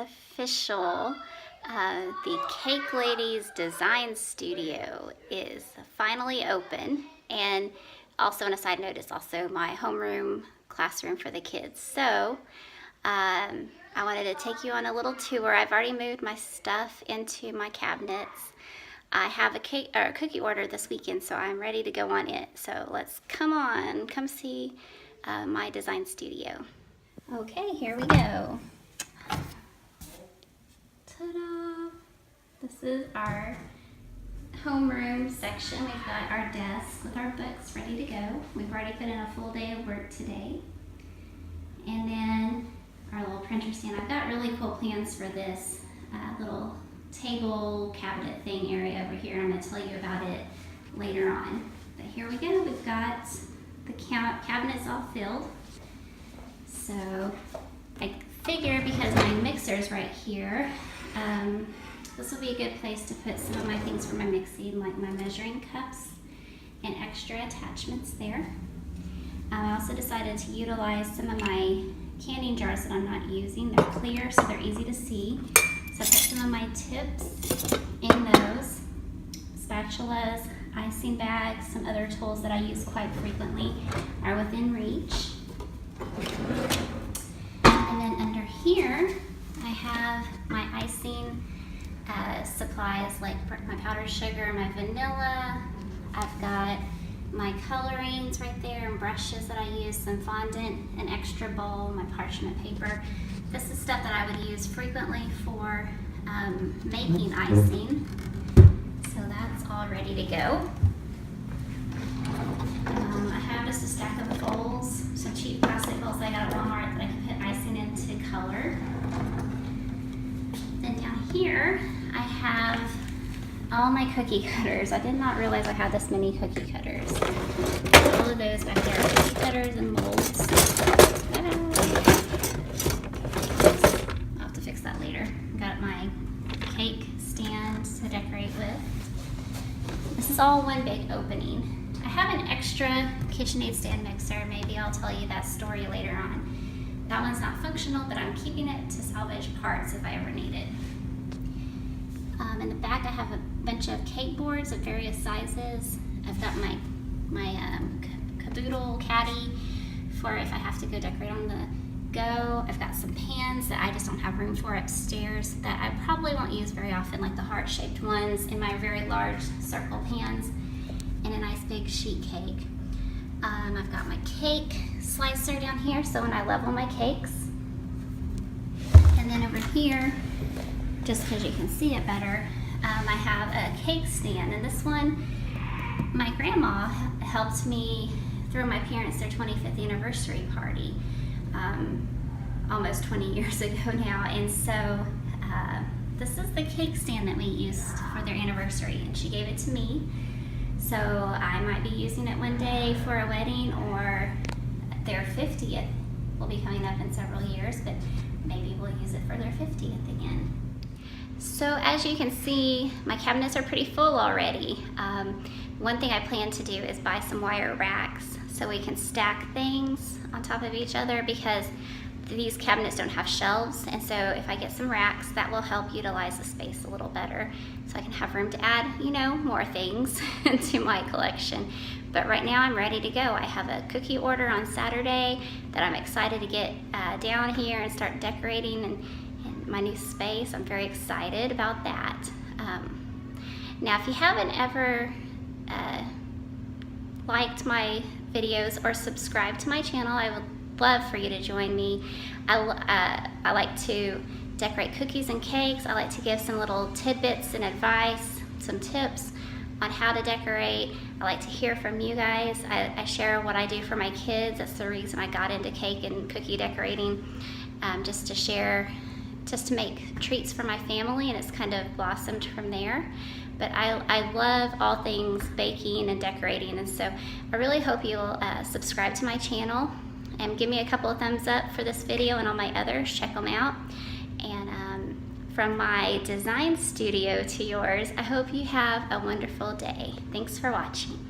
official. The Cake Ladies Design Studio is finally open, and also on a side note, it's also my homeroom classroom for the kids. So I wanted to take you on a little tour. I've already moved my stuff into my cabinets. I have a cookie order this weekend, so I'm ready to go on it. So let's come see my design studio. Okay, here we go. Ta-da! This is our homeroom section. We've got our desk with our books ready to go. We've already put in a full day of work today. And then our little printer stand. I've got really cool plans for this little table cabinet thing area over here. I'm going to tell you about it later on. But here we go. We've got the cabinets all filled. So I figure because my mixer's right here, this will be a good place to put some of my things for my mixing, like my measuring cups and extra attachments there. I also decided to utilize some of my canning jars that I'm not using. They're clear, so they're easy to see. So I put some of my tips in those. Spatulas, icing bags, some other tools that I use quite frequently are within reach. And then under here, I have my icing supplies, like my powdered sugar, my vanilla. I've got my colorings right there and brushes that I use, some fondant, an extra bowl, my parchment paper. This is stuff that I would use frequently for making icing. So that's all ready to go. I have just a stack of bowls, some cheap plastic bowls I got at Walmart that I can put icing into color. Then down here, I have all my cookie cutters. I did not realize I had this many cookie cutters. All of those back there are cookie cutters and molds. I'll have to fix that later. Got my cake stand to decorate with. This is all one big opening. I have an extra KitchenAid stand mixer. Maybe I'll tell you that story later on. That one's not functional, but I'm keeping it to salvage parts if I ever need it. In the back, I have a bunch of cake boards of various sizes. I've got my caboodle caddy for if I have to go decorate on the go. I've got some pans that I just don't have room for upstairs that I probably won't use very often, like the heart-shaped ones in my very large circle pans, and a nice big sheet cake. I've got my cake slicer down here, so when I level my cakes. And then over here, just because you can see it better, I have a cake stand, and this one, my grandma helped me throw my parents their 25th anniversary party almost 20 years ago now, and so this is the cake stand that we used for their anniversary, and she gave it to me. So I might be using it one day for a wedding, or their 50th will be coming up in several years, but maybe we'll use it for their 50th again. So as you can see, my cabinets are pretty full already. One thing I plan to do is buy some wire racks so we can stack things on top of each other, because these cabinets don't have shelves, and so if I get some racks, that will help utilize the space a little better, so I can have room to add, more things to my collection. But right now I'm ready to go. I have a cookie order on Saturday that I'm excited to get down here and start decorating in my new space. I'm very excited about that. Now, if you haven't ever liked my videos or subscribed to my channel, I would love for you to join me. I like to decorate cookies and cakes. I like to give some little tidbits and advice, some tips on how to decorate. I like to hear from you guys. I share what I do for my kids. That's the reason I got into cake and cookie decorating, just to share, just to make treats for my family, and it's kind of blossomed from there. But I love all things baking and decorating, and so I really hope you'll subscribe to my channel and give me a couple of thumbs up for this video and all my others. Check them out. And from my design studio to yours, I hope you have a wonderful day. Thanks for watching.